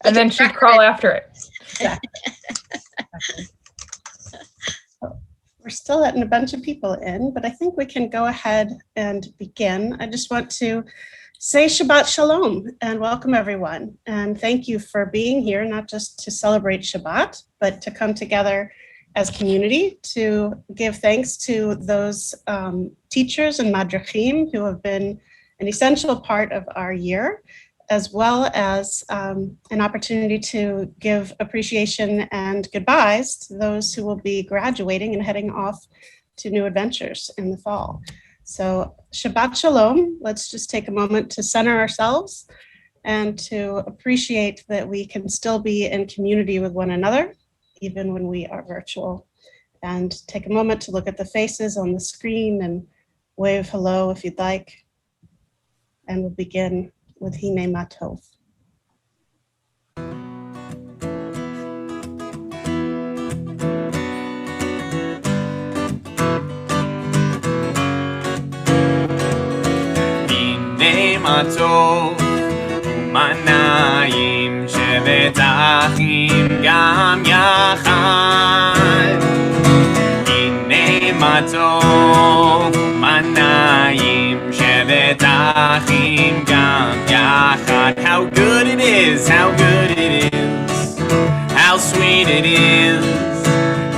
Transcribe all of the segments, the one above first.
and then she'd crawl after it. Exactly. We're still letting a bunch of people in, but I think we can go ahead and begin. I just want to say Shabbat Shalom and welcome everyone. And thank you for being here, not just to celebrate Shabbat, but to come together as community to give thanks to those teachers and madrachim who have been an essential part of our year, as well as an opportunity to give appreciation and goodbyes to those who will be graduating and heading off to new adventures in the fall. So Shabbat Shalom. Let's just take a moment to center ourselves and to appreciate that we can still be in community with one another, even when we are virtual. And take a moment to look at the faces on the screen and wave hello if you'd like. And we'll begin with Hine Matov. Hine Matov u'manayim shevet achim gam yachad. Hine Matov u'manayim shevet achim gam yachad. How good it is, how good it is, how sweet it is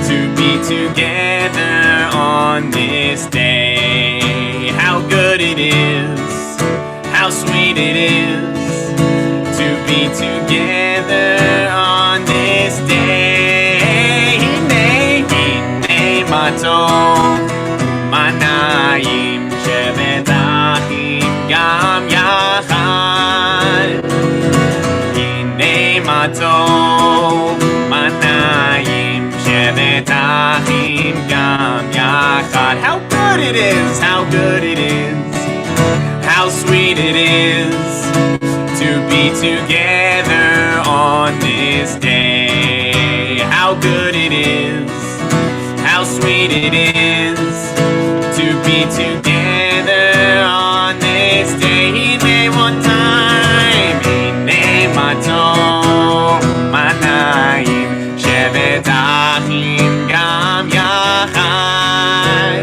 to be together on this day. How good it is, how sweet it is to be together on this day. Hine matov u'manayim shevet achim gam yachad. Hine matov u'manayim shevet achim gam yachad. How good it is, how good it is, how sweet it is to be together on this day. How good it is, how sweet it is to be together on this day. Hine one time, hine matov u'manayim shevet achim gam yachad.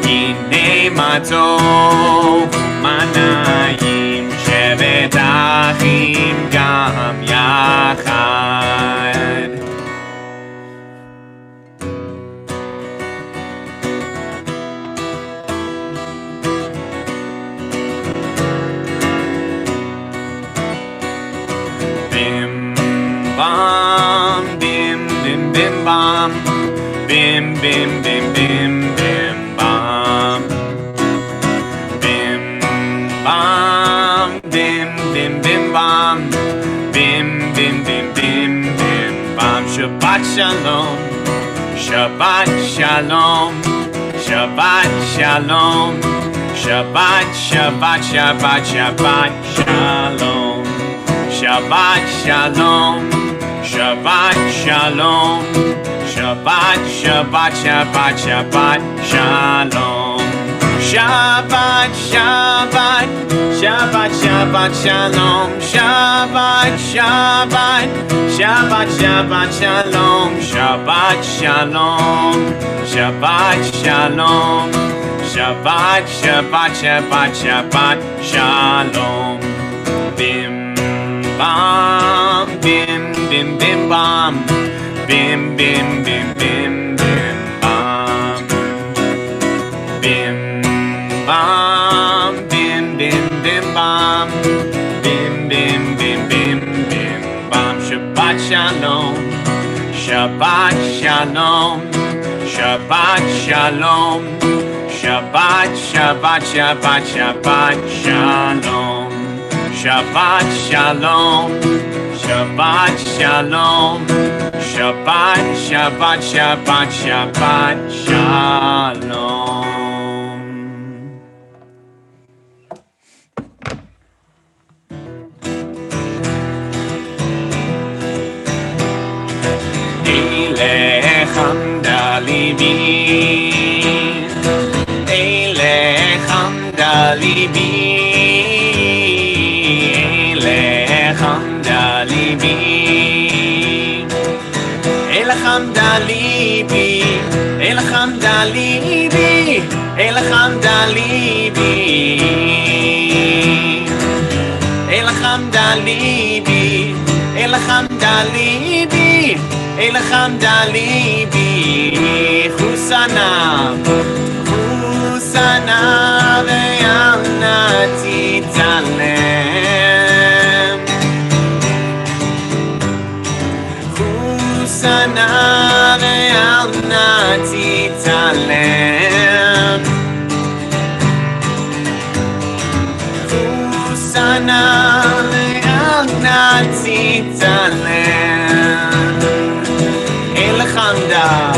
Hine matov u'manayim shevet achim gam yachad. Bim bam bim bim bim bam, bim bim bim bim bim bam, bim bam bim bim bim bam, bim bim bim bim bim bam. Shabbat Shalom, Shabbat Shalom, Shabbat Shalom, Shabbat Shabbat Shabbat Shabbat Shalom, Shabbat Shalom, Shabbat Shalom, Shabbat Shabbat Shabbat Shabbat Shalom, Shabbat Shabbat Shabbat Shabbat Shalom, Shabbat Shabbat Shabbat Shabbat Shalom, Shabbat Shalom, Shabbat Shalom, Shabbat Shabbat Shabbat Shabbat Shalom. Bim bam bim bim bim bam, bim bim bim bim bim bam, bim bam bim bim bim bam, bim bim bim bim bim bam. Shabbat Shalom, Shabbat Shalom, Shabbat Shalom, Shabbat Shabbat Shabbat Shabbat Shalom, Shabbat Shalom, Shabbat Shalom, Shabbat Shabbat Shabbat Shabbat Shalom. Eilech hamda libi, Eilech hamda libi, Eilech hamda libi. ליבי אל החמדה ליבי אל החמדה ליבי אל החמדה ליבי אל החמדה ליבי אל החמדה ליבי אל החמדה ליבי חוסנה חוסנה ואל נא תתעלם חוסנה ואל נא תתעלם חוסנה ואל נא תתעלם אל החמדה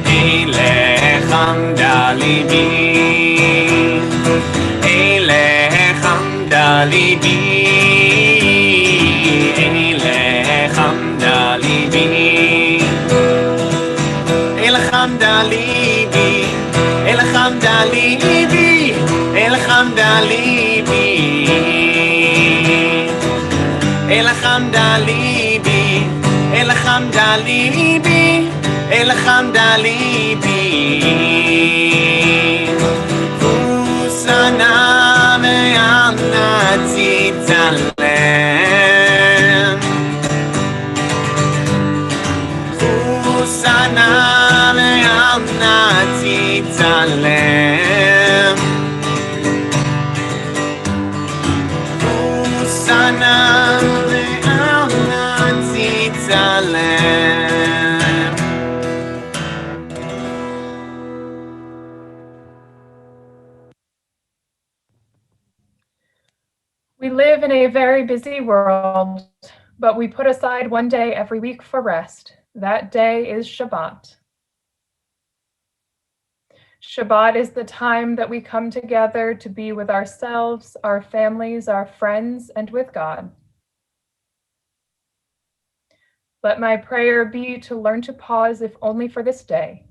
אל החמדה ליבי אל החמדה ליבי אל החמדה ליבי אל החמדה ליבי אל החמדה ליבי אל החמדה ליבי אל החמדה ליבי אל החמדה ליבי אל החמדה ליבי חוסנה ואל נא תתעלם חוסנה ואל נא תתעלם חוסנה ואל נא תתעלם We live in a very busy world, but we put aside one day every week for rest. That day is Shabbat. Shabbat is the time that we come together to be with ourselves, our families, our friends, and with God. Let my prayer be to learn to pause, if only for this day.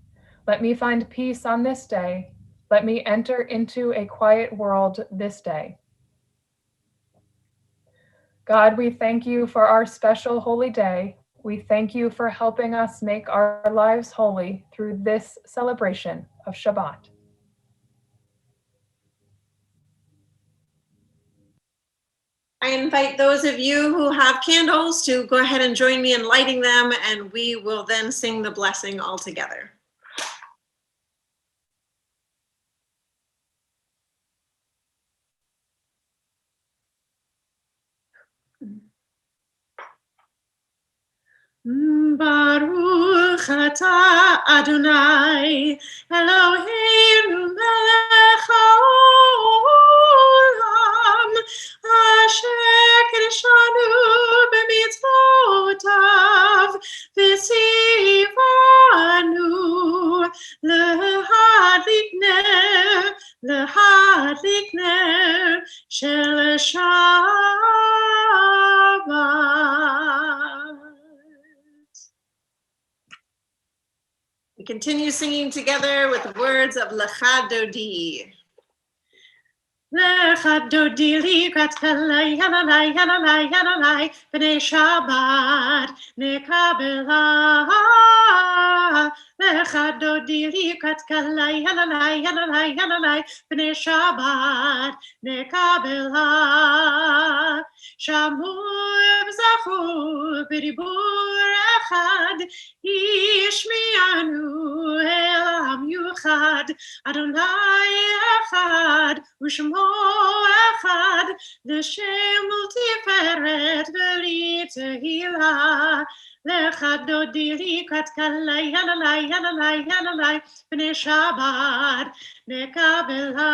Let me find peace on this day. Let me enter into a quiet world this day. God, we thank you for our special holy day. We thank you for helping us make our lives holy through this celebration of Shabbat. I invite those of you who have candles to go ahead and join me in lighting them, and we will then sing the blessing all together. Baruch atah Adonai Eloheinu melech haolam asher kidshanu b'mitzvotav v'tzivanu lehadlik ner shel Shabbat. We continue singing together with the words of Lecha Dodi. Lecha Dodi likrat kalai yanalai yanalai yanalai b'nei Shabbat nekabela. Lecha Dodi likrat kalai yanalai yanalai yanalai b'nei Shabbat nekabela. Shamur v'zachu b'dibur echad Yishmianu elam yuchad Adonai echad u'shmo echad l'shem ultiferet v'li tehila Lecha Dodi likrat kalai yanalai yanalai yanalai b'nei Shabbat nekabela.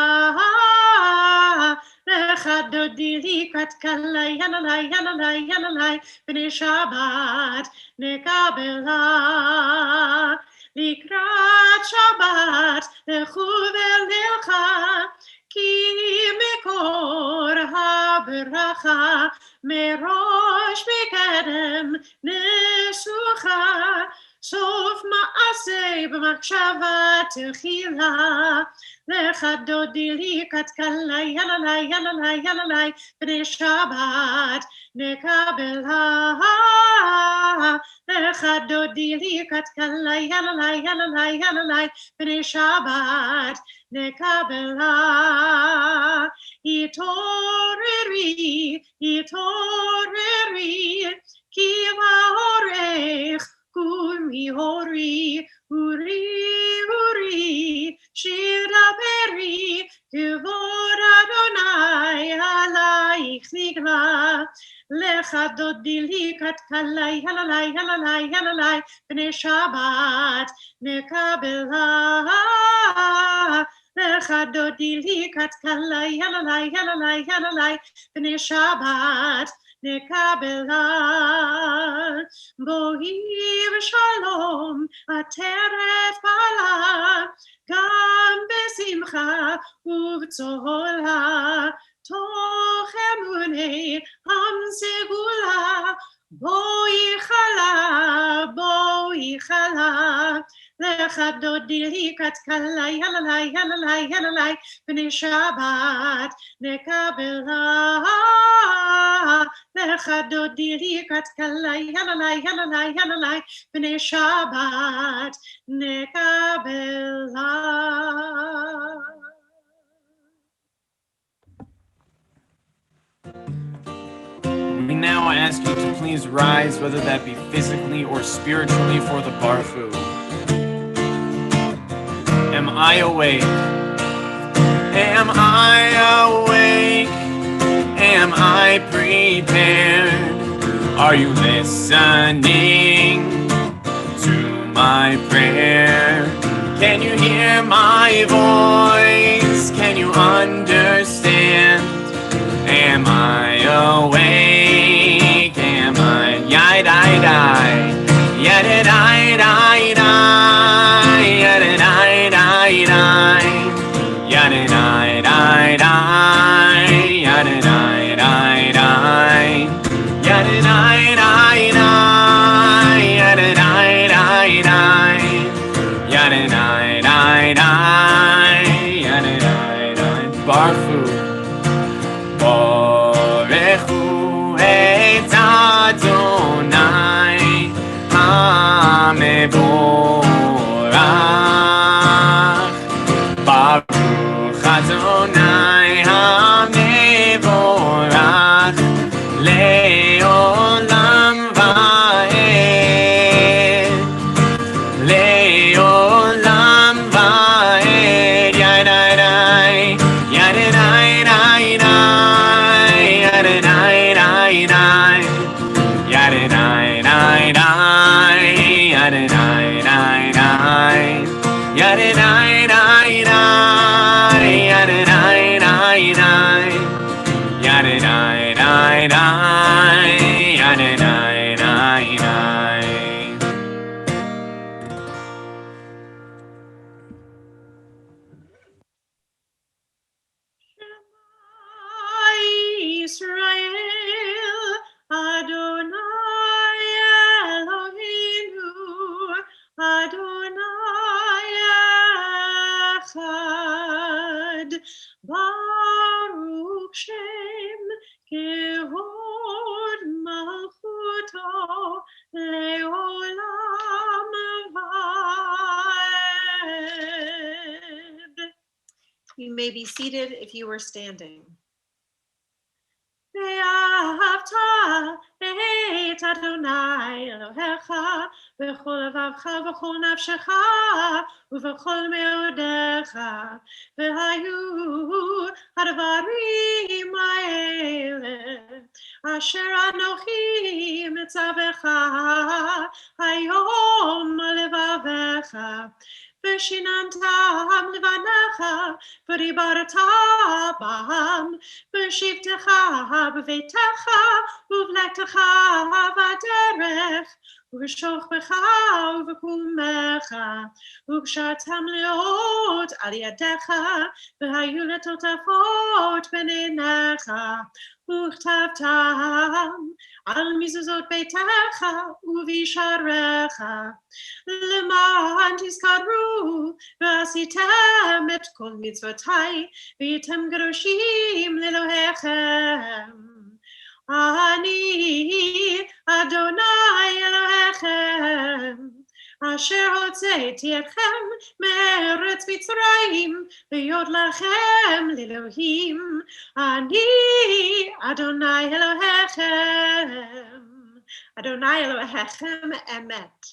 Lecha Dodi likrat kalai yanalai yanalai yanalai b'nei Shabbat nekabela. Likrat Shabbat lechu ve'lecha ki mekor ha'beracha merosh mekedem nesucha sof ma'aseh במחשבה תחילה, לך דודי לי כתקלה, יללי, יללי, יללי, בני שבת נקבלה. לך דודי לי כתקלה, יללי, יללי, יללי, בני שבת נקבלה. התעוררי, התעוררי, כי באורך קומי הורי, הורי, הורי, שיר דברי, כבוד אדוני עלייך נגלה. לך דודי לי כתקלה, יללי, יללי, יללי, בני שבת נקבלה. לך דודי לי כתקלה, יללי, יללי, יללי, בני שבת נקבלה. בואי בשלום עטרת בעלה, גם בשמחה ובצהלה, תוך אמוני עם סגולה. בואי חלה, בואי חלה. לך דודי לי כתקלה, יללי, יללי, יללי, בני שבת נקבלה. לך דודי לי כתקלה, יללי, יללי, יללי, בני שבת נקבלה. We now ask you to please rise, whether that be physically or spiritually, for the barfu. Am I awake? Am I awake? Am I prepared? Are you listening to my prayer? Can you hear my voice? Can you understand? Am I awake? Am I yai-dai-dai? Yai-dai-dai-dai? Yai-dai-dai-dai? Yai-dai-dai-dai? Yai-dai-dai-dai? Yai-dai-dai-dai? Yai-dai-dai-dai? Yai-dai-dai-dai? Yai-dai-dai-dai? Barfu. Barechu et Adonai HaMevorach. Baruch Adonai HaMevorach le'olam va'ed. Le'olam va'ed. Yadai-dai, yadai-dai-dai-dai, yadai-dai-dai-dai, yadai-dai-dai-dai, yadai-dai-dai-dai, yadai-dai-dai-dai, yadai-dai-dai-dai, yadai-dai-dai-dai, yadai-dai-dai-dai. Israel, Adonai Eloheinu, Adonai Echad, Baruch Shem Kehod Malchuto Leolam Vaed. You may be seated if you were standing. ואהבת את אדוני אלוהיך בכל לבבך ובכל נפשך ובכל מאודיך, והיו הדברים האלה אשר אנוכי מצווך היום לבביך, ושיננתם לבניך ודיברת בם בשבתך בביתך ובלכתך בדרך ובשוכבך ובקומך, וקשרתם לאות על ידיך והיו לטוטפות בין עיניך, וכתבתם על מזוזות ביתך ובשעריך, למען תזכרו ועשיתם את כל מצוותיי, והייתם קדושים לאלוהיכם. אני אדוני אלוהיכם, אשר הוצאתי אתכם מארץ מצרים, להיות לכם לאלוהים. אני אדוני אלוהיכם, אדוני אלוהיכם אמת.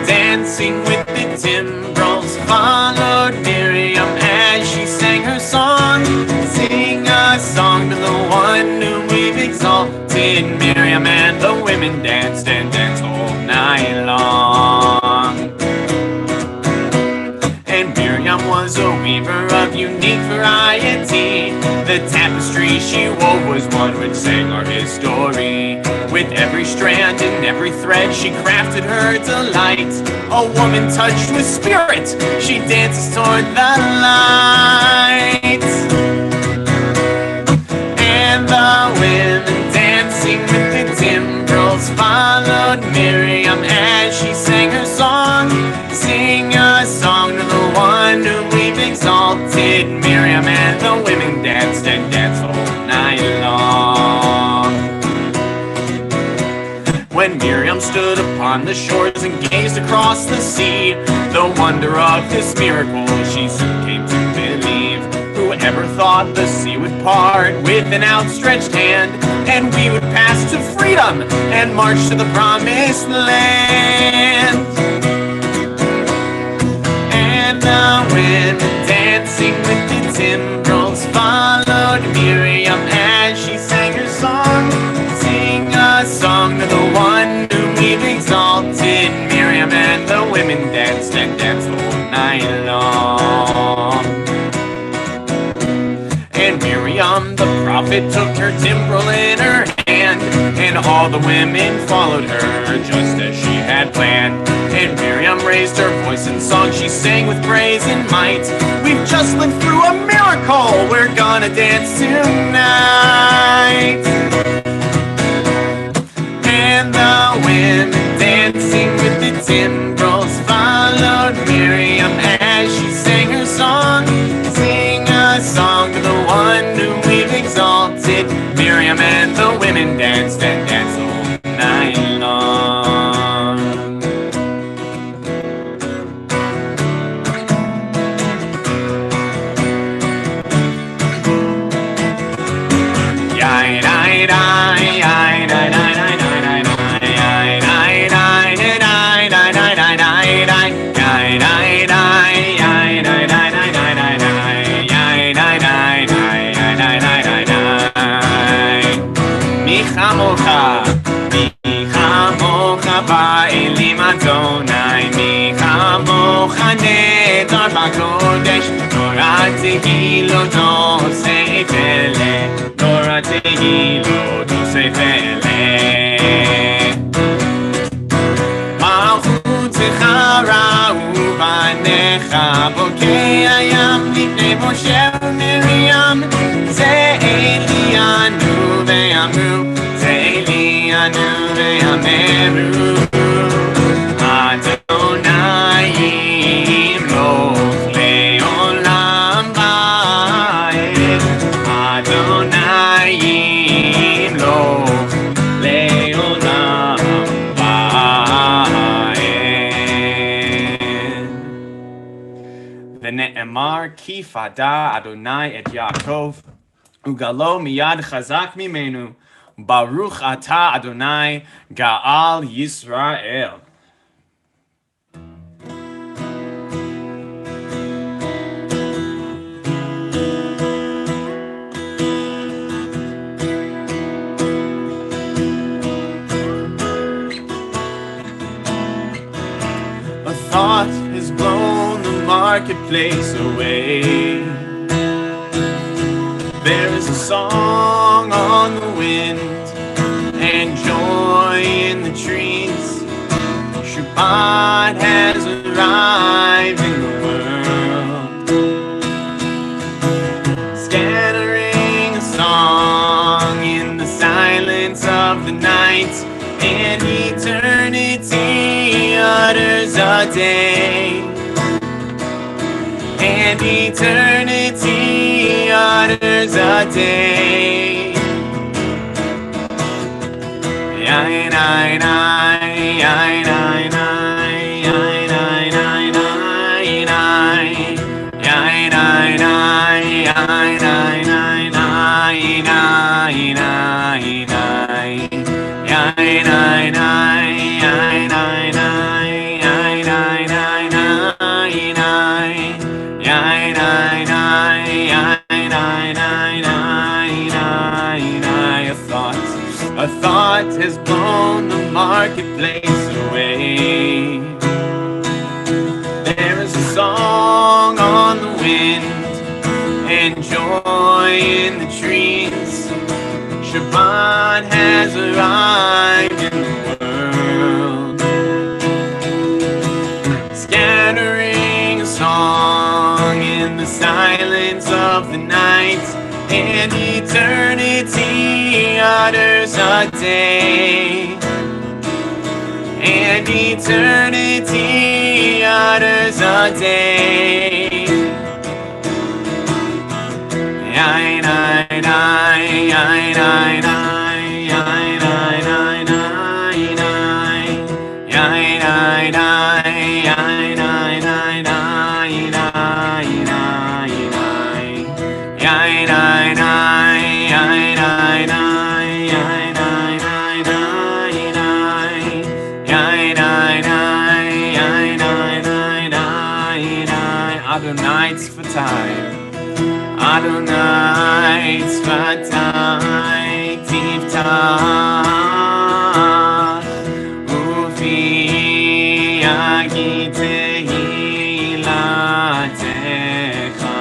Dancing with the timbrels followed Miriam as she sang her song. Sing a song to the one whom we've exalted. Miriam and the women danced and danced all night long. And Miriam was a weaver of unique variety. The tapestry she wove was one which sang our history. With every strand and every thread she crafted her delight. A woman touched with spirit, she dances toward the light. And the women dancing with the timbrels followed Miriam as she sang her song. Sing a song to the one whom we've exalted. Miriam and the women danced and danced all night long. When Miriam stood upon the shores and gazed across the sea, the wonder of this miracle she soon came to believe. Whoever thought the sea would part with an outstretched hand, and we would pass to freedom and march to the promised land. And the women dancing with the timbrels followed Miriam as she sang her song. Sing a song to the one whom we've exalted. Miriam and the women danced and danced all night long. And Miriam the prophet took her timbrel in her hand, and all the women followed her just as she had planned. And Miriam raised her voice in song, she sang with praise and might. We've just lived through a miracle, we're gonna dance tonight. And the women dancing with the timbrels followed Miriam as she sang her song. Sing a song to the one whom we've exalted. Miriam and the women danced and danced all night long. Yai, yai, yai, yai, yai, yai. באלים אדוני, מי כמוך נהדר בקודש, תורת תהילות עושה פלא, תורת תהילות עושה פלא. מלכותך ראו בניך, בוקע ים לפני משה ומרים, זה אלינו ואמרו, זה אלינו ואמרו, אדוני ימלוך לעולם ועד, אדוני ימלוך לעולם ועד. ונאמר כי פדה אדוני את יעקב וגלו מיד חזק ממנו, ברוך אתה אדוני גאל ישראל. A thought has blown the marketplace away. There is a song on the wind and joy in the trees. Shabbat has arrived in the world, scattering a song in the silence of the night, and eternity utters a day, and eternity utters a day. Nine, nine, nine, nine, nine, nine, nine, nine, nine, nine, nine, nine, a thought has blown the marketplace away. There is a song on the wind and joy in the trees. Shabbat has arrived in the world, scattering a song in the silence of the night, and eternity utters a day, and eternity utters a day. Nine, nine, nine, nine, nine, nine, nine, nine, nine, nine, nine, nine, Adonai Tzvatai, Adonai Tzvatai Tiftach, Ufi Yagi Tehilatecha.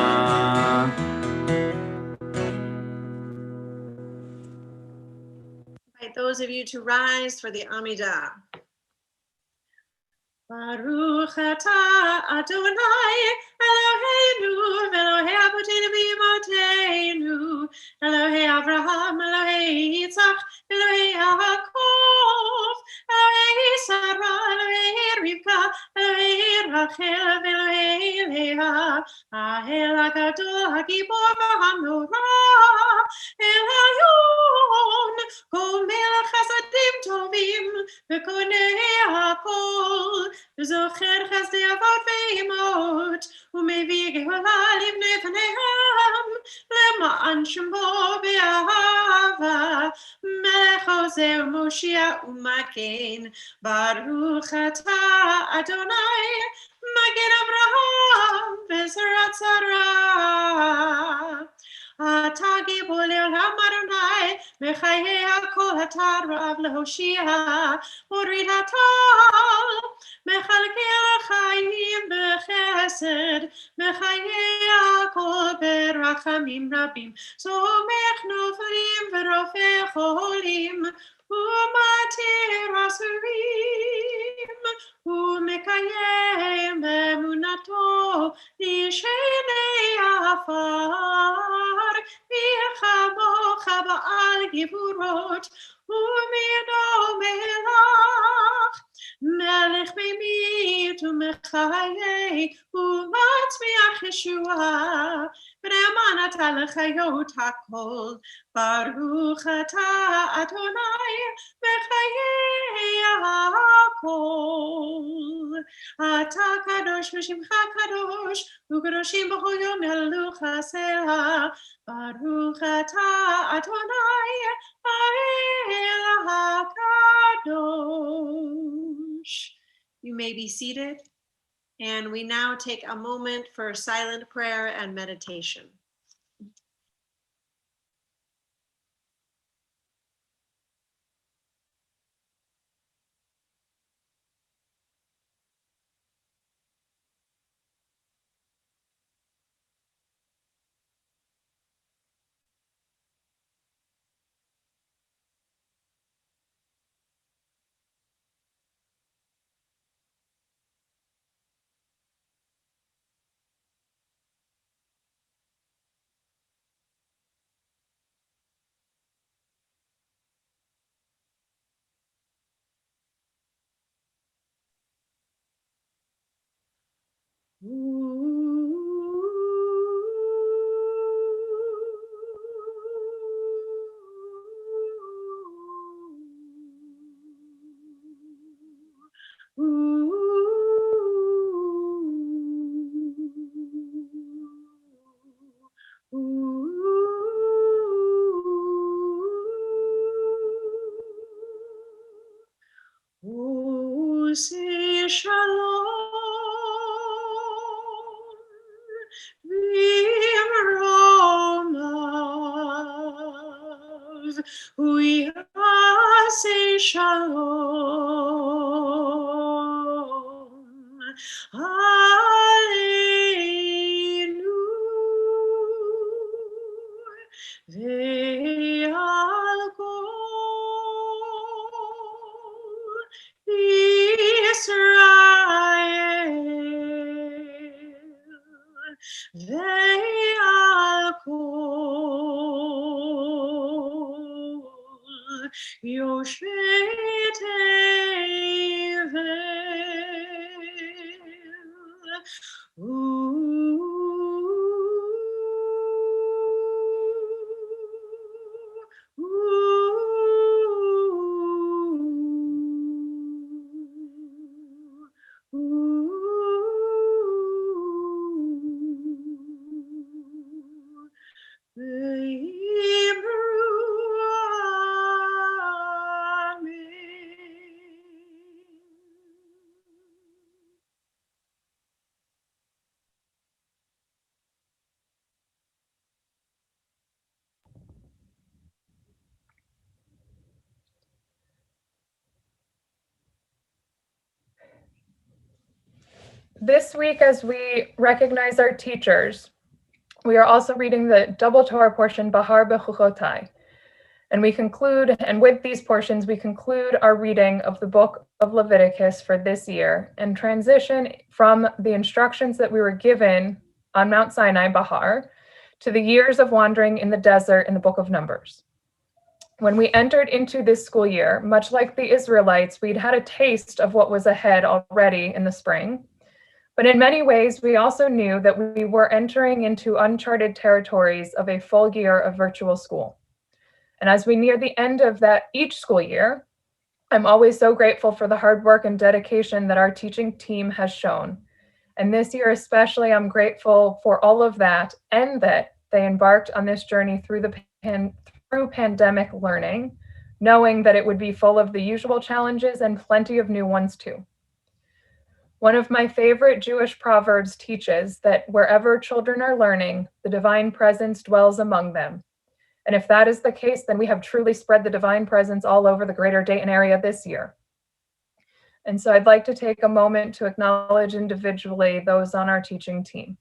Invite those of you to rise for the Amidah. Baruch atah Adonai Eloheinu Elohei Avotenu v'Imotenu Elohei Avraham Elohei Yitzchak Elohei Yaakov Elohei Sarah Elohei Rivka Elohei Rachel Elohei Leah Ahel HaGadol HaGibor v'Hanorah El Hayom Kol Melech Chasadim Tovim V'Konei HaKol זוכר חסדי אבות ואימות, ומביא גאולה לבני פניהם, למען שמו באהבה, מלך עוזר מושיע ומגן, ברוך אתה אדוני, מגן אברהם וזרע צרה. אתה גיבור לעולם אדוני, מחיי הכל אתה רב להושיע, מוריד הטל, מחלקי החיים בחסד, מחיי הכל ברחמים רבים, סומך נופלים ורופא חולים, ומתיר אסורים, ומקיים אמונתו לשני עפר, ויחמוך בעל גבורות, ומינו מלך, מלך ממית ומחיה, ומצמיח ישועה, ונאמן אתה לחיות הכל, ברוך אתה אדוני בחיי הכל. אתה קדוש ושמך קדוש, וקדושים בכל יום ילוך הסלע, ברוך אתה אדוני האל הקדוש. You may be seated, and we now take a moment for silent prayer and meditation. Oseh Shalom, V'Romav, Oseh Shalom, Aleinu, Ve'al kol Israel, Ve'al kol Yoshvei Tevel. This week, as we recognize our teachers, we are also reading the double Torah portion, Bahar Bechuchotai. And we conclude, and with these portions, we conclude our reading of the book of Leviticus for this year and transition from the instructions that we were given on Mount Sinai, Bahar, to the years of wandering in the desert in the book of Numbers. When we entered into this school year, much like the Israelites, we'd had a taste of what was ahead already in the spring. But in many ways, we also knew that we were entering into uncharted territories of a full year of virtual school. And as we near the end of that each school year, I'm always so grateful for the hard work and dedication that our teaching team has shown. And this year especially, I'm grateful for all of that and that they embarked on this journey through pandemic learning, knowing that it would be full of the usual challenges and plenty of new ones too. One of my favorite Jewish proverbs teaches that wherever children are learning, the divine presence dwells among them. And if that is the case, then we have truly spread the divine presence all over the greater Dayton area this year. And so I'd like to take a moment to acknowledge individually those on our teaching team.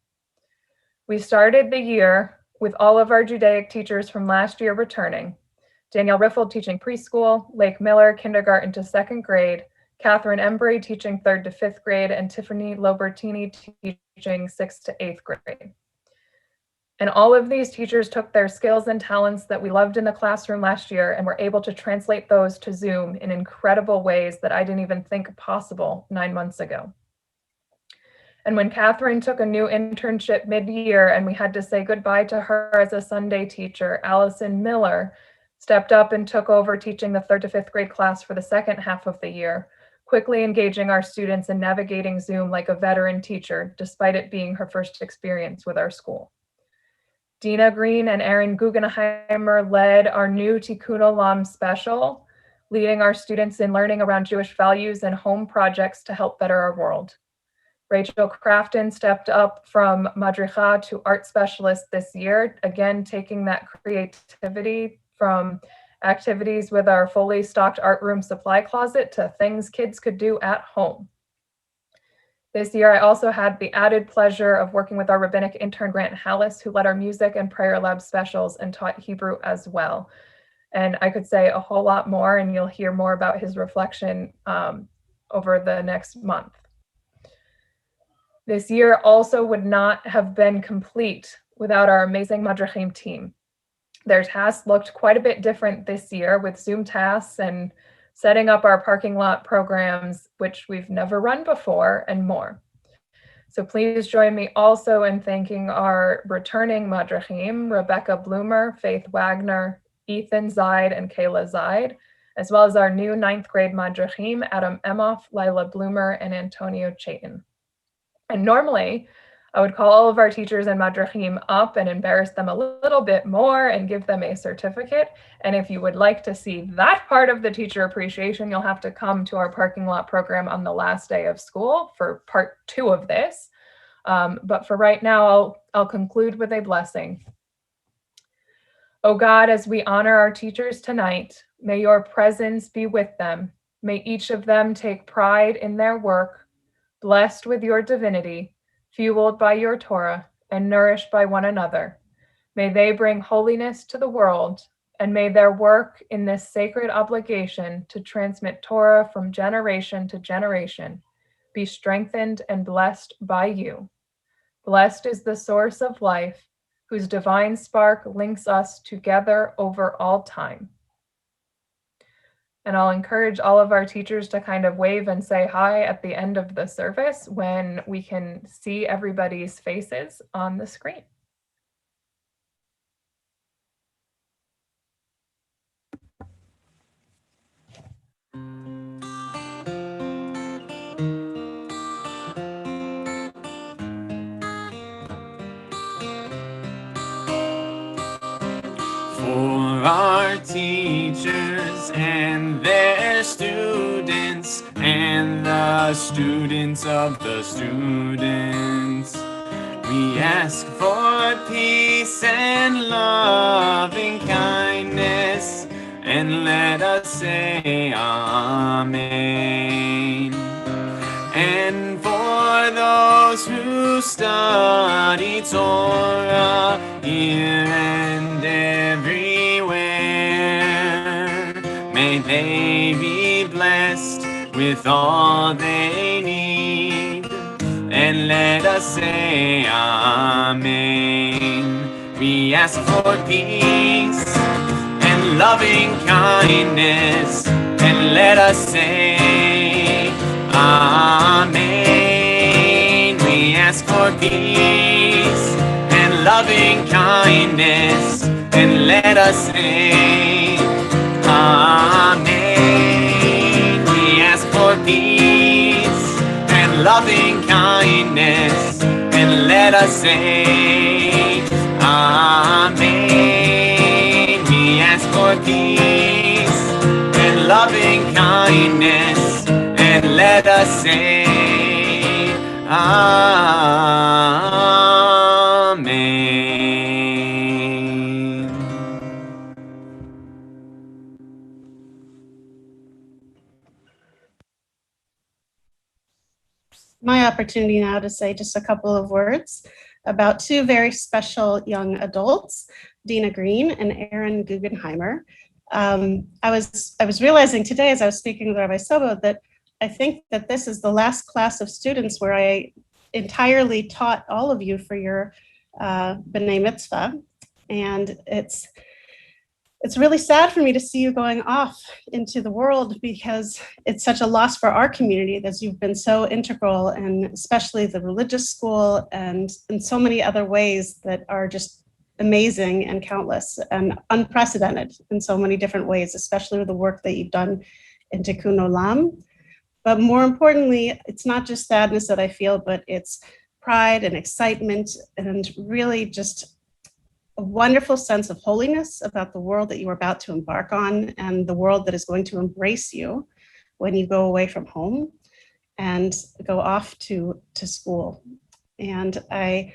We started the year with all of our Judaic teachers from last year returning. Danielle Riffle teaching preschool, Lake Miller kindergarten to second grade, Catherine Embry teaching 3rd to 5th grade, and Tiffany Lobertini teaching 6th to 8th grade. And all of these teachers took their skills and talents that we loved in the classroom last year and were able to translate those to Zoom in incredible ways that I didn't even think possible 9 months ago. And when Catherine took a new internship mid-year and we had to say goodbye to her as a Sunday teacher, Allison Miller stepped up and took over teaching the 3rd to 5th grade class for the second half of the year, quickly engaging our students and navigating Zoom like a veteran teacher, despite it being her first experience with our school. Dina Green and Erin Guggenheimer led our new Tikkun Olam special, leading our students in learning around Jewish values and home projects to help better our world. Rachel Crafton stepped up from Madricha to art specialist this year, again taking that creativity from activities with our fully stocked art room supply closet to things kids could do at home. This year, I also had the added pleasure of working with our rabbinic intern, Grant Hallis, who led our music and prayer lab specials and taught Hebrew as well. And I could say a whole lot more, and you'll hear more about his reflection over the next month. This year also would not have been complete without our amazing Madrachim team. Their tasks looked quite a bit different this year with Zoom tasks and setting up our parking lot programs, which we've never run before, and more. So please join me also in thanking our returning Madrachim, Rebecca Bloomer, Faith Wagner, Ethan Zide, and Kayla Zide, as well as our new 9th grade Madrachim, Adam Emoff, Lila Bloomer, and Antonio Chayton. And normally, I would call all of our teachers and madrachim up and embarrass them a little bit more and give them a certificate. And if you would like to see that part of the teacher appreciation, you'll have to come to our parking lot program on the last day of school for part 2 of this. But for right now, I'll conclude with a blessing. O God, as we honor our teachers tonight, may your presence be with them. May each of them take pride in their work, blessed with your divinity, fueled by your Torah, and nourished by one another. May they bring holiness to the world, and may their work in this sacred obligation to transmit Torah from generation to generation be strengthened and blessed by you. Blessed is the source of life, whose divine spark links us together over all time. And I'll encourage all of our teachers to kind of wave and say hi at the end of the service when we can see everybody's faces on the screen. For our teachers and their students and the students of the students, we ask for peace and loving kindness, and let us say Amen. And for those who study Torah here and everywhere, may they be blessed with all they need, and let us say Amen. We ask for peace and loving kindness, and let us say Amen. We ask for peace and loving kindness, and let us say Amen. We ask for peace and loving kindness, and let us say Amen. We ask for peace and loving kindness, and let us say Amen. My opportunity now to say just a couple of words about 2 very special young adults, Dina Green and Aaron Guggenheimer. I was realizing today as I was speaking with Rabbi Sobo that I think that this is the last class of students where I entirely taught all of you for your B'nai Mitzvah. And it's really sad for me to see you going off into the world, because it's such a loss for our community, as you've been so integral, and especially the religious school and in so many other ways that are just amazing and countless and unprecedented in so many different ways, especially with the work that you've done in Tikkun Olam. But more importantly, it's not just sadness that I feel, but it's pride and excitement, and really just a wonderful sense of holiness about the world that you are about to embark on, and the world that is going to embrace you when you go away from home and go off to school. And I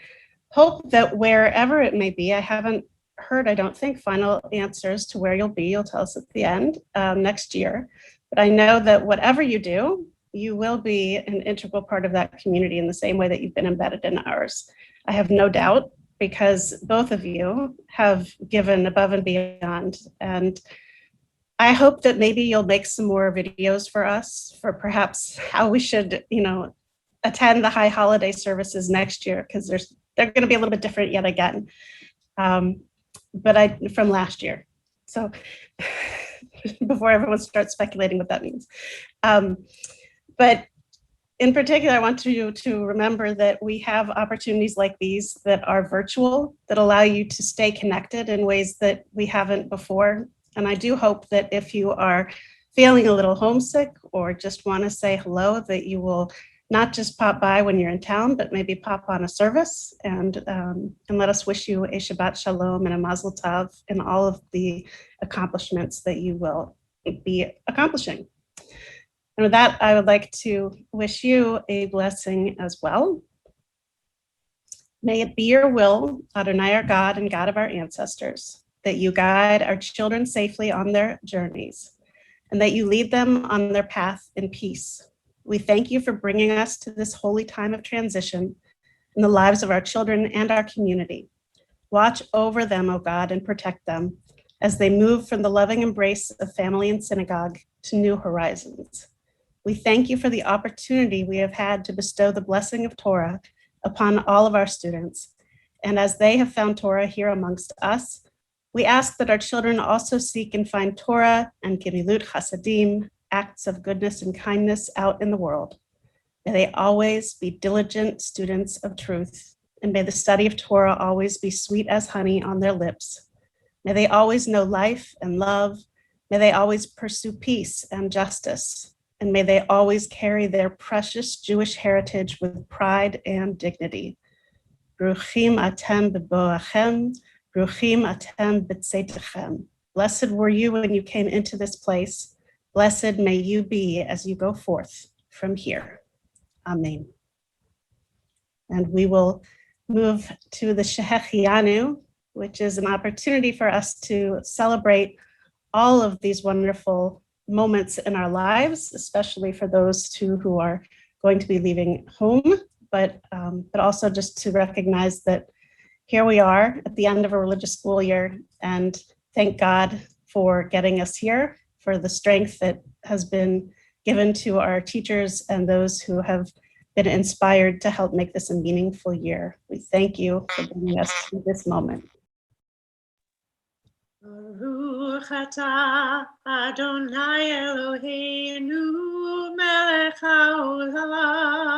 hope that wherever it may be, I haven't heard, I don't think, final answers to where you'll be. You'll tell us at the end next year. But I know that whatever you do, you will be an integral part of that community in the same way that you've been embedded in ours. I have no doubt, because both of you have given above and beyond. And I hope that maybe you'll make some more videos for us for perhaps how we should, attend the high holiday services next year, because they're going to be a little bit different yet again, but from last year. So before everyone starts speculating what that means. But in particular, I want you to remember that we have opportunities like these that are virtual, that allow you to stay connected in ways that we haven't before. And I do hope that if you are feeling a little homesick or just want to say hello, that you will not just pop by when you're in town, but maybe pop on a service and let us wish you a Shabbat Shalom and a Mazel Tov in all of the accomplishments that you will be accomplishing. And with that, I would like to wish you a blessing as well. May it be your will, Adonai our God and God of our ancestors, that you guide our children safely on their journeys and that you lead them on their path in peace. We thank you for bringing us to this holy time of transition in the lives of our children and our community. Watch over them, O God, and protect them as they move from the loving embrace of family and synagogue to new horizons. We thank you for the opportunity we have had to bestow the blessing of Torah upon all of our students. And as they have found Torah here amongst us, we ask that our children also seek and find Torah and Gemilut Chasadim, acts of goodness and kindness out in the world. May they always be diligent students of truth, and may the study of Torah always be sweet as honey on their lips. May they always know life and love. May they always pursue peace and justice, and may they always carry their precious Jewish heritage with pride and dignity. Bruchim atem beboachem, bruchim atem b'tzeitechem. Blessed were you when you came into this place. Blessed may you be as you go forth from here. Amen. And we will move to the Shehechianu, which is an opportunity for us to celebrate all of these wonderful moments in our lives, especially for those two who are going to be leaving home, but also just to recognize that here we are at the end of a religious school year, and thank God for getting us here, for the strength that has been given to our teachers and those who have been inspired to help make this a meaningful year. We thank you for bringing us to this moment. Baruch atah Adonai Eloheinu melech haolam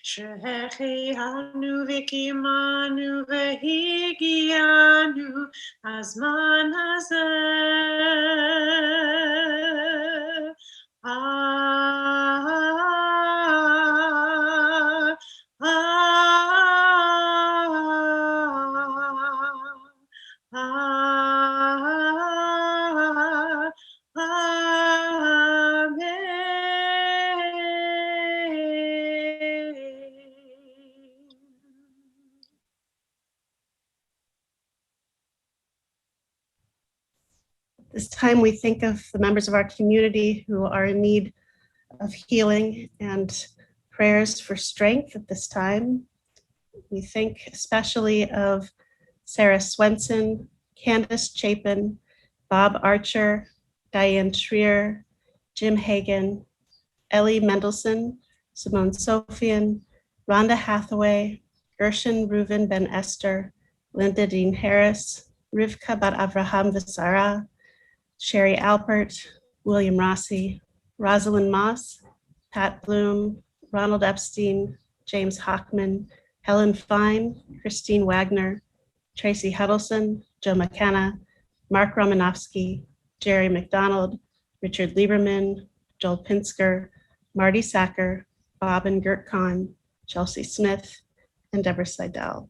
שהחיינו וקיימנו והגיענו הזמן הזה. This time we think of the members of our community who are in need of healing and prayers for strength at this time. We think especially of Sarah Swenson, Candace Chapin, Bob Archer, Diane Schreer, Jim Hagan, Ellie Mendelson, Simone Sofian, Rhonda Hathaway, Gershon Reuven Ben Esther, Linda Dean Harris, Rivka Bat Avraham Visara, Sherry Alpert, William Rossi, Rosalind Moss, Pat Bloom, Ronald Epstein, James Hockman, Helen Fine, Christine Wagner, Tracy Huddleston, Joe McKenna, Mark Romanofsky, Jerry McDonald, Richard Lieberman, Joel Pinsker, Marty Sacker, Bob and Gert Kahn, Chelsea Smith, and Deborah Seidel.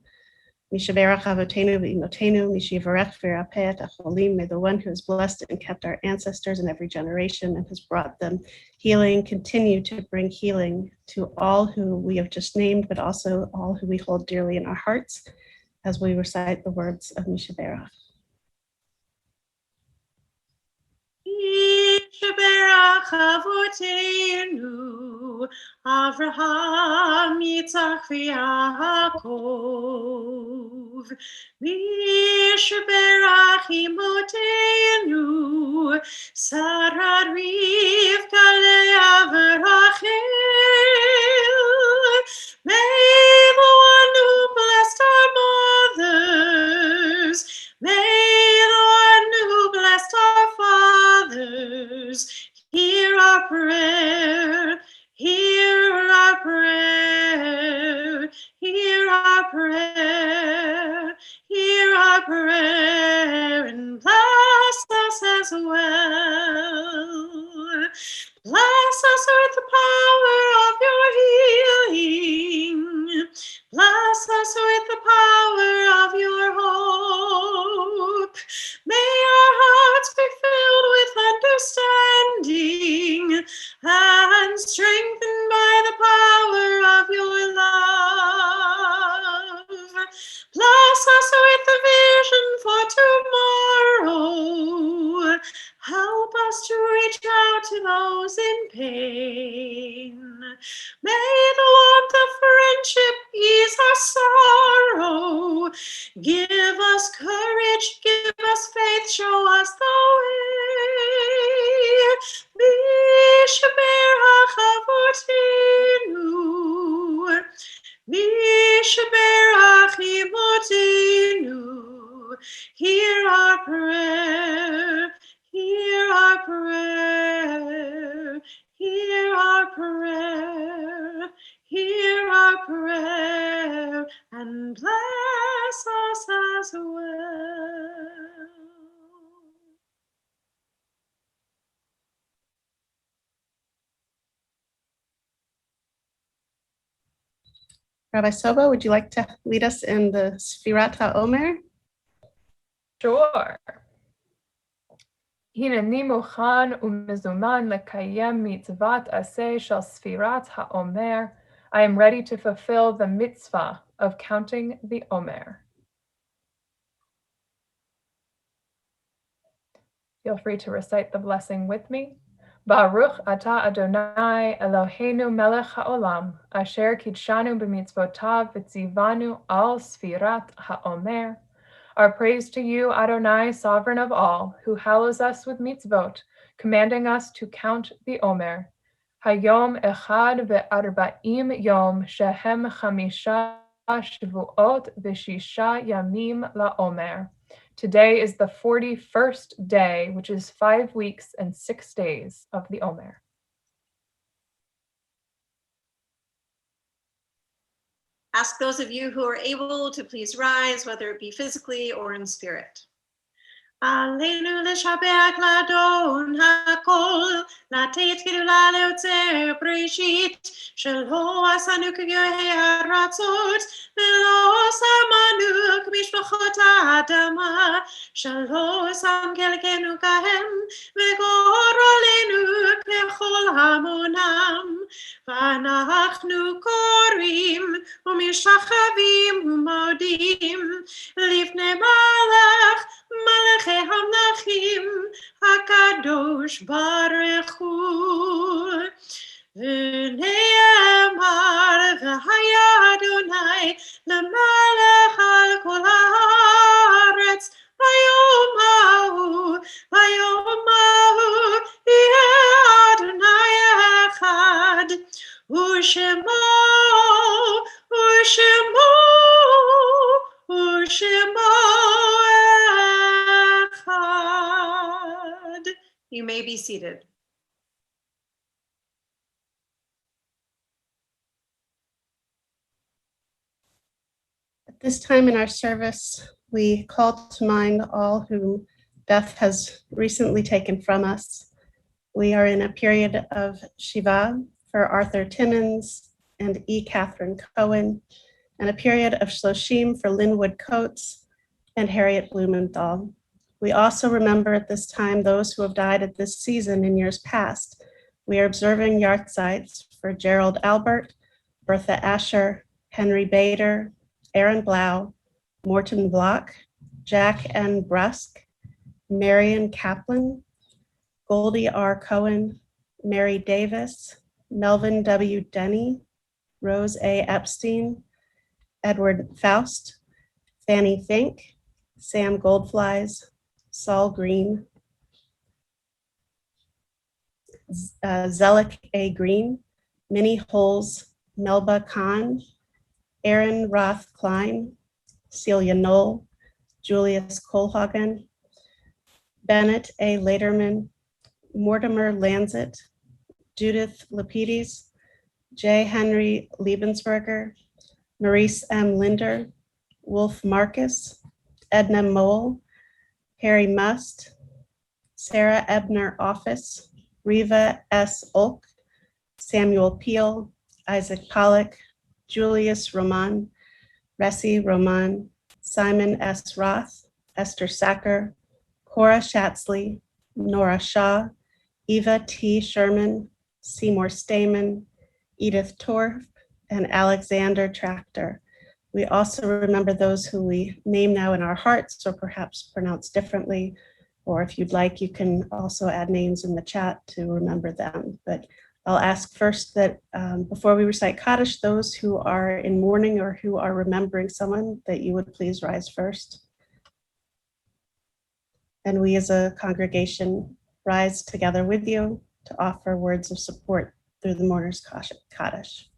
Mishaberach Avotenu v'imotenu, Mishivarech v'irapeh acholim. May the one who has blessed and kept our ancestors in every generation and has brought them healing continue to bring healing to all who we have just named, but also all who we hold dearly in our hearts as we recite the words of Mishaberach. Mishaberach Avotenu, Avraham, Yitzchak, v'Yaakov. Mishaberach Imotenu, Sarah, Rivka, Leah, v'Rachel. May the one who blessed our mothers, may the one who blessed our fathers, hear our prayer, hear our prayer, hear our prayer, hear our prayer, and bless us as well. Bless us with the power pain. May the warmth of friendship ease our sorrow. Give us courage, give us faith, show us the way. Mishberach avotenu, Mishberach imotenu. Hear our prayer, hear our prayer, hear our prayer, hear our prayer, and bless us as well. Rabbi Soba, would you like to lead us in the Sfirat HaOmer? Sure. הנני מוכן ומזומן לקיים מצוות עשה של ספירת האומר. I am ready to fulfill the mitzvah of counting the Omer. Feel free to recite the blessing with me. Baruch atah Adonai Eloheinu melech haolam, asher kidshanu b'mitzvotav v'tzivanu al sfirat haomer. Our praise to you, Adonai, sovereign of all, who hallows us with mitzvot, commanding us to count the Omer. Hayom echad ve'arba'im yom shehem chamisha shvuot v'shisha yamim la'omer. Today is the 41st day, which is 5 weeks and 6 days of the Omer. Ask those of you who are able to please rise, whether it be physically or in spirit. Aleinu l'shabach l'adon hakol, לתת גדולה ליוצר בראשית, שלא עשנו כגויי הארצות, ולא שמנו כמשפחות האדמה, שלא שם חלקנו כהם, וגורלנו ככל המונם. ואנחנו קוראים ומשתחווים ומודים לפני מלך, מלכי המלכים, הקדוש ברוך הוא. ונאמר והיה אדוני למלך על כל הארץ, ביום ההוא יהיה אדוני אחד, ושמו אחד. You may be seated. At this time in our service, we call to mind all whom death has recently taken from us. We are in a period of Shiva for Arthur Timmons and E. Catherine Cohen, and a period of Shloshim for Linwood Coates and Harriet Blumenthal. We also remember at this time those who have died at this season in years past. We are observing yahrzeits for Gerald Albert, Bertha Asher, Henry Bader, Aaron Blau, Morton Block, Jack N. Brusk, Marion Kaplan, Goldie R. Cohen, Mary Davis, Melvin W. Denny, Rose A. Epstein, Edward Faust, Fanny Fink, Sam Goldflies, Saul Green, Zelik A. Green, Minnie Holes, Melba Khan, Aaron Roth Klein, Celia Knoll, Julius Kohlhagen, Bennett A. Laterman, Mortimer Lanzett, Judith Lapidis, J. Henry Liebensberger, Maurice M. Linder, Wolf Marcus, Edna Mole, Harry Must, Sarah Ebner Office, Riva S. Olk, Samuel Peel, Isaac Pollock, Julius Roman, Ressi Roman, Simon S. Roth, Esther Sacker, Cora Schatzley, Nora Shaw, Eva T. Sherman, Seymour Stamen, Edith Torf, and Alexander Tractor. We also remember those who we name now in our hearts or perhaps pronounce differently, or if you'd like, you can also add names in the chat to remember them. But I'll ask first that before we recite Kaddish, those who are in mourning or who are remembering someone, that you would please rise first. And we as a congregation rise together with you to offer words of support through the mourner's Kaddish.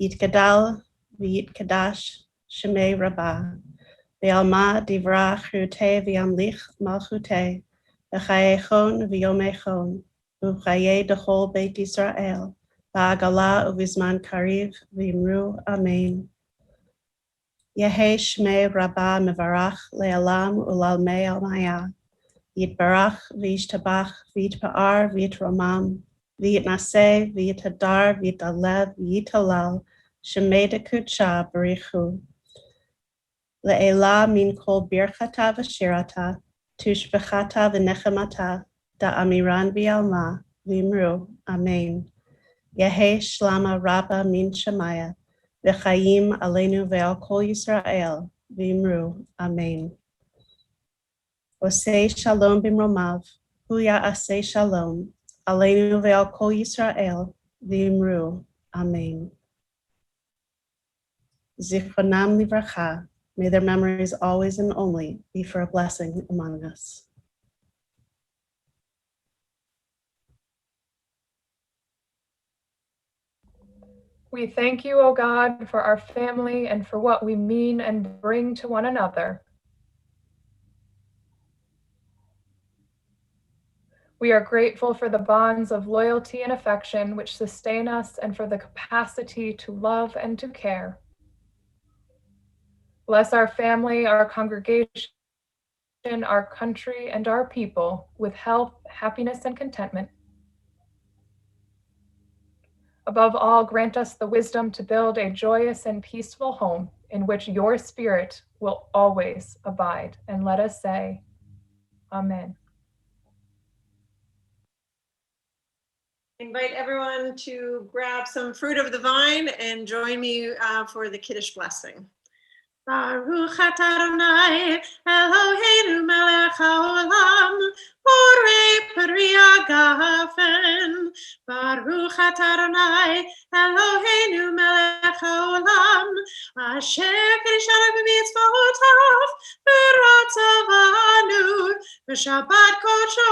Yitgadal v'yitkadash shemei rabbah, v'alma divra chute v'yamlich malchute, v'chayechon v'yomechon, v'chaye dechol beit Yisrael, v'agala uvizman kariv v'imru amen. Yehe shmei rabbah mevarach le'alam ulalmei almaya, yitbarach v'yishtabach v'yitpa'ar v'yitramam, v'yitnaseh v'yitadar v'yitalev v'yitalal, shemei dekucha barichu. Le'ela min kol birchata v'shirata, tushbechata v'nechemata, da'amiran v'yalma, v'imru, amen. Yehe shlama rabba min shemaya, v'chayim aleinu ve'al kol Yisrael, v'imru, amen. Oseh Shalom bimromav, hu ya'aseh shalom, aleinu ve'al kol Yisrael, v'imru, amen. Zichronam livracha, may their memories always and only be for a blessing among us. We thank you, O God, for our family and for what we mean and bring to one another. We are grateful for the bonds of loyalty and affection which sustain us and for the capacity to love and to care. Bless our family, our congregation, our country, and our people with health, happiness, and contentment. Above all, grant us the wisdom to build a joyous and peaceful home in which your Spirit will always abide. And let us say, Amen. Invite everyone to grab some fruit of the vine and join me for the Kiddush blessing. Baruch atah Adonai Eloheinu melech haolam, borei peri hagafen. Baruch atah Adonai Eloheinu melech haolam, asher kirishanu b'mitzvotav v'ratzavanu v'shabbat kodsho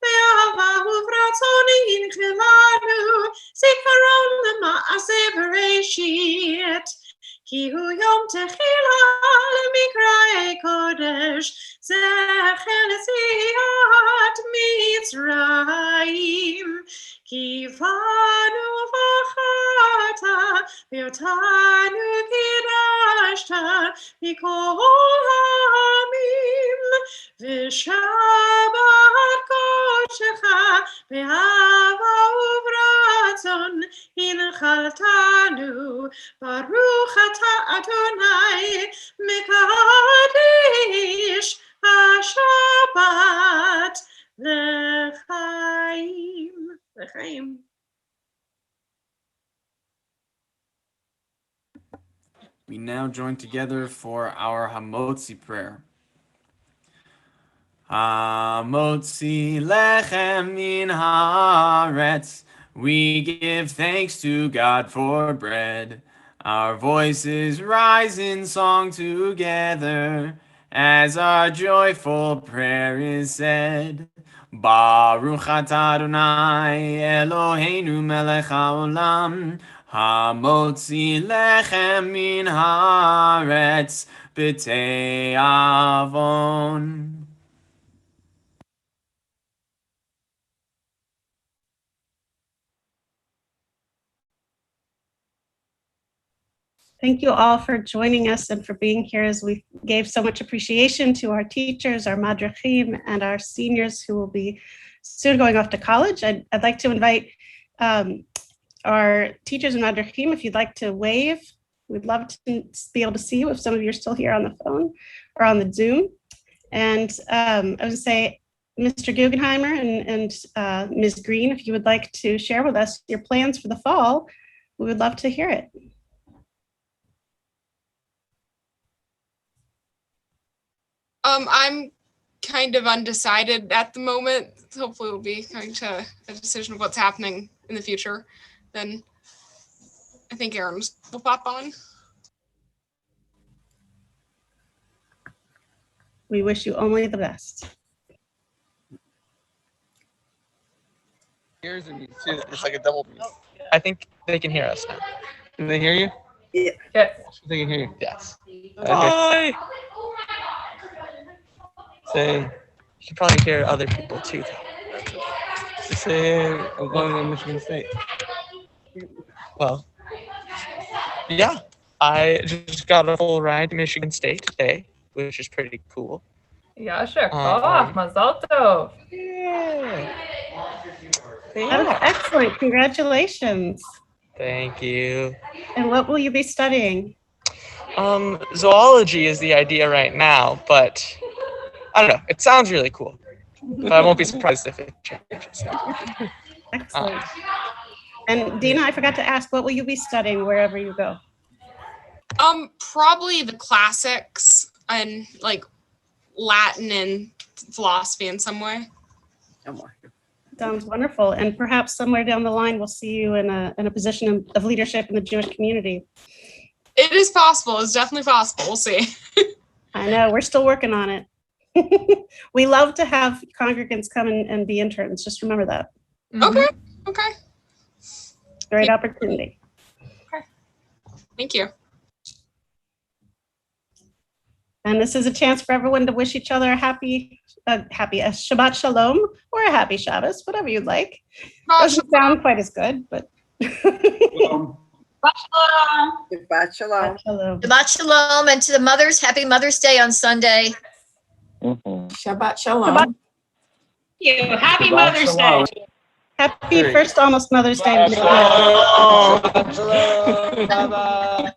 be'ahava uvratzon yinchilanu zikaron lema'aseh bereshit. Ki hu yom techila lemikra kodesh, zecher l'siyat Mitzrayim. Ki vanu v'chata, v'yotanu kidashta, mikol ha'amim, v'shabbat kodshecha, v'hava uvratzon hinchaltanu. Baruch atah Adonai mekadesh HaShabbat l'chaim. We now join together for our Hamotzi prayer. Hamotzi lechem min haaretz. We give thanks to God for bread. Our voices rise in song together as our joyful prayer is said. Baruch atah Adonai Eloheinu melech haolam, hamotzi lechem min haaretz b'te'avon. Thank you all for joining us and for being here as we gave so much appreciation to our teachers, our madrachim, and our seniors who will be soon going off to college. I'd like to invite our teachers and madrachim, if you'd like to wave, we'd love to be able to see you if some of you are still here on the phone or on the Zoom. And I was going to say, Mr. Guggenheimer and Ms. Green, if you would like to share with us your plans for the fall, we would love to hear it. I'm kind of undecided at the moment. Hopefully we'll be coming to a decision of what's happening in the future. Then I think Aaron will pop on. We wish you only the best. Here's and it's like a double piece. I think they can hear us now. Can they hear you? Yes. They can hear you. Yes. Okay. Say, You can probably hear other people too. say I'm going to Michigan State. Well, yeah, I just got a full ride to Michigan State today, which is pretty cool. Yasher Koach, Mazal Tov. Yeah. That was excellent. Congratulations. Thank you. And what will you be studying? Zoology is the idea right now, but I don't know. It sounds really cool. But I won't be surprised if it changes. Excellent. And Dina, I forgot to ask, what will you be studying wherever you go? Probably the classics and like Latin and philosophy in some way. Sounds wonderful. And perhaps somewhere down the line, we'll see you in a position of leadership in the Jewish community. It is possible. It's definitely possible. We'll see. I know, we're still working on it. We love to have congregants come and be interns. Just remember that. Okay. Okay. Great opportunity. Thank you. And this is a chance for everyone to wish each other a happy Shabbat Shalom or a happy Shabbos, whatever you'd like. Doesn't sound quite as good, but. Shabbat Shalom. Shalom. Shabbat Shalom, and to the mothers, happy Mother's Day on Sunday. Shabbat Shalom. Happy Mother's Day. Happy first almost Mother's Day. Bye-bye.